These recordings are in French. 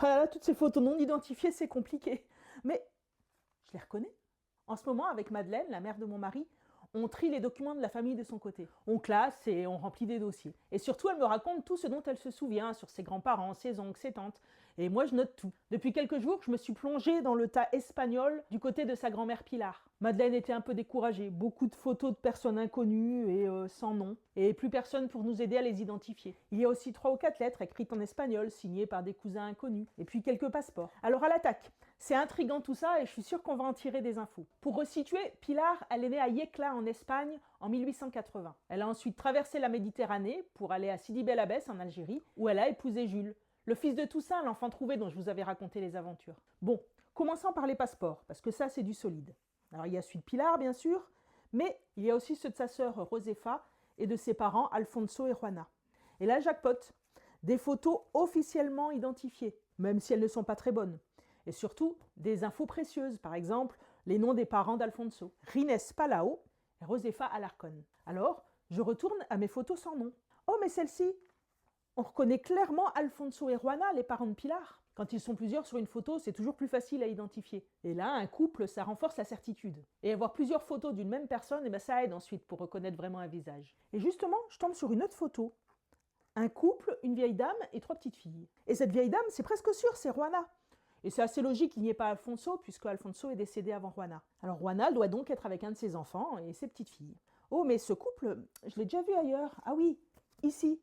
Ah là, toutes ces photos non identifiées, c'est compliqué. Mais je les reconnais. En ce moment, avec Madeleine, la mère de mon mari, on trie les documents de la famille de son côté. On classe et on remplit des dossiers. Et surtout, elle me raconte tout ce dont elle se souvient sur ses grands-parents, ses oncles, ses tantes. Et moi, je note tout. Depuis quelques jours, je me suis plongée dans le tas espagnol du côté de sa grand-mère Pilar. Madeleine était un peu découragée. Beaucoup de photos de personnes inconnues et sans nom. Et plus personne pour nous aider à les identifier. Il y a aussi 3 ou 4 lettres écrites en espagnol, signées par des cousins inconnus. Et puis quelques passeports. Alors à l'attaque. C'est intriguant tout ça et je suis sûre qu'on va en tirer des infos. Pour resituer, Pilar, elle est née à Yecla en Espagne en 1880. Elle a ensuite traversé la Méditerranée pour aller à Sidi Bel Abbès en Algérie où elle a épousé Jules, le fils de Toussaint, l'enfant trouvé dont je vous avais raconté les aventures. Bon, commençons par les passeports, parce que ça c'est du solide. Alors il y a celui de Pilar bien sûr, mais il y a aussi ceux de sa sœur Josefa et de ses parents Alfonso et Juana. Et là, jackpot, des photos officiellement identifiées, même si elles ne sont pas très bonnes. Et surtout, des infos précieuses, par exemple, les noms des parents d'Alfonso, Rines Palao et Josefa Alarcón. Alors, je retourne à mes photos sans nom. Oh, mais celle-ci, on reconnaît clairement Alfonso et Juana, les parents de Pilar. Quand ils sont plusieurs sur une photo, c'est toujours plus facile à identifier. Et là, un couple, ça renforce la certitude. Et avoir plusieurs photos d'une même personne, eh ben, ça aide ensuite pour reconnaître vraiment un visage. Et justement, je tombe sur une autre photo. Un couple, une vieille dame et 3 petites filles. Et cette vieille dame, c'est presque sûr, c'est Juana. Et c'est assez logique qu'il n'y ait pas Alfonso, puisque Alfonso est décédé avant Juana. Alors Juana doit donc être avec un de ses enfants et ses petites filles. Oh, mais ce couple, je l'ai déjà vu ailleurs. Ah oui, ici.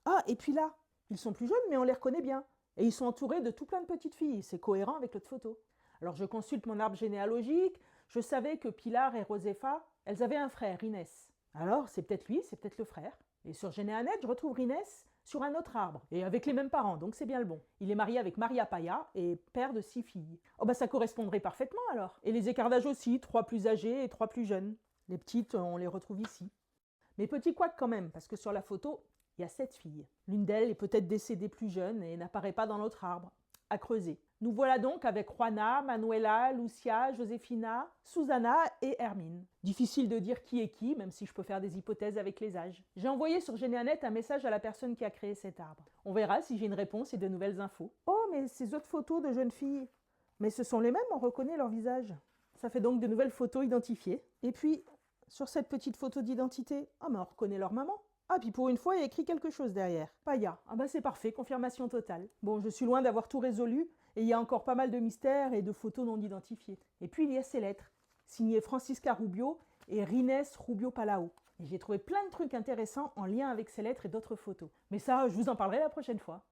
Ah, et puis là, ils sont plus jeunes, mais on les reconnaît bien. Et ils sont entourés de tout plein de petites filles. C'est cohérent avec l'autre photo. Alors je consulte mon arbre généalogique. Je savais que Pilar et Josefa, elles avaient un frère, Inès. Alors, c'est peut-être lui, c'est peut-être le frère. Et sur Généanet, je retrouve Inès sur un autre arbre, et avec les mêmes parents, donc c'est bien le bon. Il est marié avec Maria Paya et père de 6 filles. Oh bah ça correspondrait parfaitement alors. Et les écarts d'âge aussi, 3 plus âgés et 3 plus jeunes. Les petites, on les retrouve ici. Mais petit couac quand même, parce que sur la photo, il y a 7 filles. L'une d'elles est peut-être décédée plus jeune et n'apparaît pas dans l'autre arbre. À creuser. Nous voilà donc avec Juana, Manuela, Lucia, Josefina, Susana et Hermine. Difficile de dire qui est qui, même si je peux faire des hypothèses avec les âges. J'ai envoyé sur Généanet un message à la personne qui a créé cet arbre. On verra si j'ai une réponse et de nouvelles infos. Oh, mais ces autres photos de jeunes filles. Mais ce sont les mêmes, on reconnaît leur visage. Ça fait donc de nouvelles photos identifiées. Et puis, sur cette petite photo d'identité, ah mais on reconnaît leur maman. Ah, puis pour une fois, il y a écrit quelque chose derrière. Paya. Ah bah c'est parfait, confirmation totale. Bon, je suis loin d'avoir tout résolu, et il y a encore pas mal de mystères et de photos non identifiées. Et puis il y a ces lettres, signées Francisca Rubio et Rines Rubio Palao. Et j'ai trouvé plein de trucs intéressants en lien avec ces lettres et d'autres photos. Mais ça, je vous en parlerai la prochaine fois.